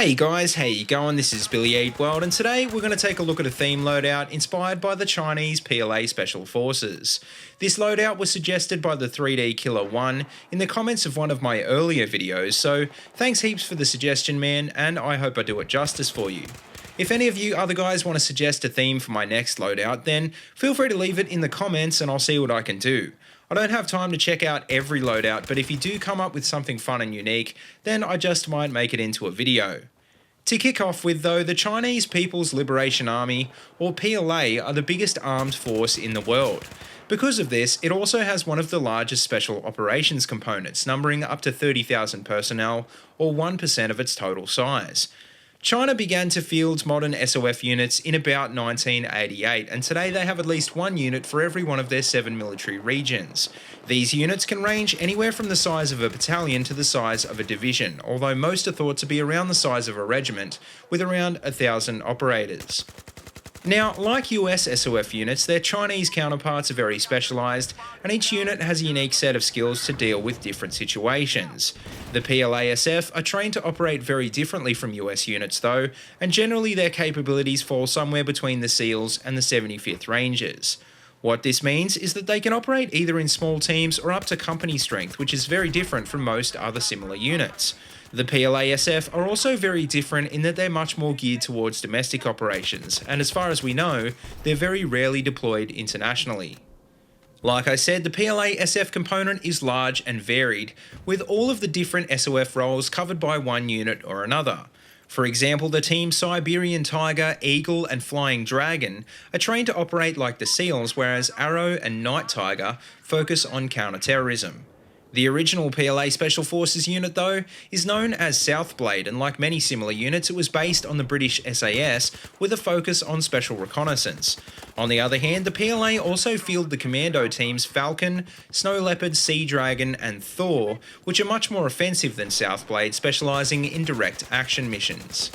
Hey guys, how you going? This is BillyEatWorld, and today we're going to take a look at a theme loadout inspired by the Chinese PLA Special Forces. This loadout was suggested by the 3D Killer 1 in the comments of one of my earlier videos, so thanks heaps for the suggestion, man, and I hope I do it justice for you. If any of you other guys want to suggest a theme for my next loadout, then feel free to leave it in the comments and I'll see what I can do. I don't have time to check out every loadout, but if you do come up with something fun and unique, then I just might make it into a video. To kick off with though, the Chinese People's Liberation Army, or PLA, are the biggest armed force in the world. Because of this, it also has one of the largest special operations components, numbering up to 30,000 personnel, or 1% of its total size. China began to field modern SOF units in about 1988, and today they have at least one unit for every one of their 7 military regions. These units can range anywhere from the size of a battalion to the size of a division, although most are thought to be around the size of a regiment, with around 1,000 operators. Now, like US SOF units, their Chinese counterparts are very specialised, and each unit has a unique set of skills to deal with different situations. The PLASF are trained to operate very differently from US units though, and generally their capabilities fall somewhere between the SEALs and the 75th Rangers. What this means is that they can operate either in small teams or up to company strength, which is very different from most other similar units. The PLASF are also very different in that they're much more geared towards domestic operations, and as far as we know, they're very rarely deployed internationally. Like I said, the PLASF component is large and varied, with all of the different SOF roles covered by one unit or another. For example, the team Siberian Tiger, Eagle and Flying Dragon are trained to operate like the SEALs, whereas Arrow and Night Tiger focus on counter-terrorism. The original PLA Special Forces unit though is known as Southblade, and like many similar units it was based on the British SAS with a focus on special reconnaissance. On the other hand, the PLA also field the commando teams Falcon, Snow Leopard, Sea Dragon and Thor, which are much more offensive than Southblade, specialising in direct action missions.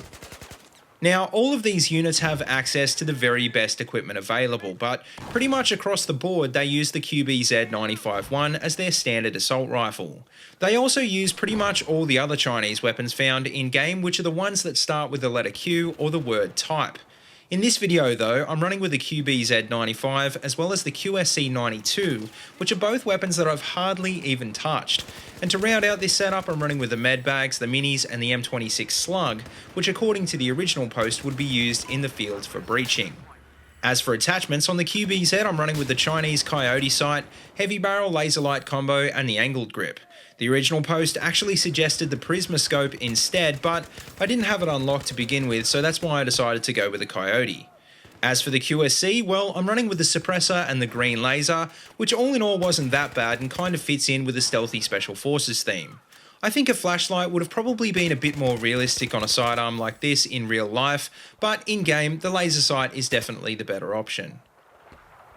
Now, all of these units have access to the very best equipment available, but pretty much across the board they use the QBZ-95-1 as their standard assault rifle. They also use pretty much all the other Chinese weapons found in-game, which are the ones that start with the letter Q or the word type. In this video though, I'm running with the QBZ-95 as well as the QSC-92, which are both weapons that I've hardly even touched. And to round out this setup, I'm running with the med bags, the minis and the M26 slug, which according to the original post would be used in the field for breaching. As for attachments, on the QBZ I'm running with the Chinese Coyote sight, heavy barrel laser light combo and the angled grip. The original post actually suggested the Prisma scope instead, but I didn't have it unlocked to begin with, so that's why I decided to go with the Coyote. As for the QSC, well, I'm running with the suppressor and the green laser, which all in all wasn't that bad and kind of fits in with the stealthy Special Forces theme. I think a flashlight would have probably been a bit more realistic on a sidearm like this in real life, but in-game, the laser sight is definitely the better option.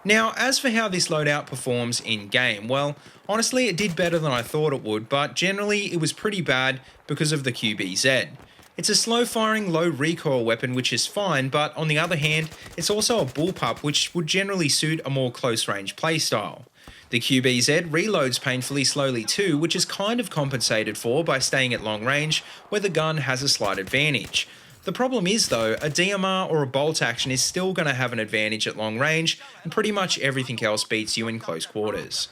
Now, as for how this loadout performs in-game, well, honestly it did better than I thought it would, but generally it was pretty bad because of the QBZ. It's a slow-firing, low-recoil weapon which is fine, but on the other hand, it's also a bullpup which would generally suit a more close-range playstyle. The QBZ reloads painfully slowly too, which is kind of compensated for by staying at long range, where the gun has a slight advantage. The problem is though, a DMR or a bolt action is still going to have an advantage at long range, and pretty much everything else beats you in close quarters.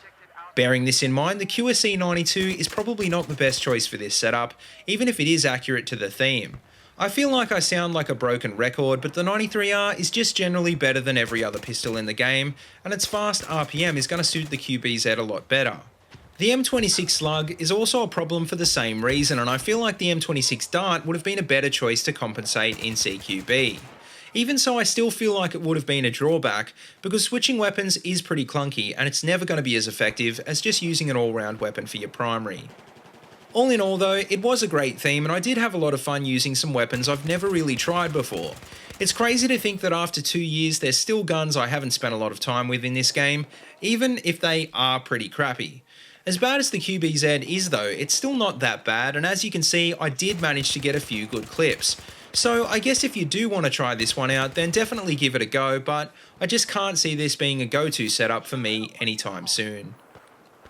Bearing this in mind, the QSC-92 is probably not the best choice for this setup, even if it is accurate to the theme. I feel like I sound like a broken record, but the 93R is just generally better than every other pistol in the game, and its fast RPM is going to suit the QBZ a lot better. The M26 slug is also a problem for the same reason, and I feel like the M26 dart would have been a better choice to compensate in CQB. Even so, I still feel like it would have been a drawback, because switching weapons is pretty clunky and it's never going to be as effective as just using an all-round weapon for your primary. All in all though, it was a great theme and I did have a lot of fun using some weapons I've never really tried before. It's crazy to think that after 2 years there's still guns I haven't spent a lot of time with in this game, even if they are pretty crappy. As bad as the QBZ is though, it's still not that bad, and as you can see I did manage to get a few good clips. So I guess if you do want to try this one out, then definitely give it a go, but I just can't see this being a go-to setup for me anytime soon.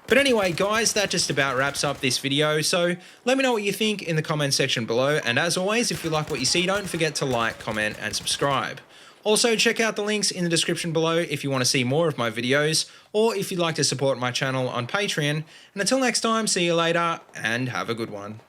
But anyway, guys, that just about wraps up this video, so let me know what you think in the comment section below, and as always, if you like what you see, don't forget to like, comment, and subscribe. Also, check out the links in the description below if you want to see more of my videos, or if you'd like to support my channel on Patreon, and until next time, see you later, and have a good one.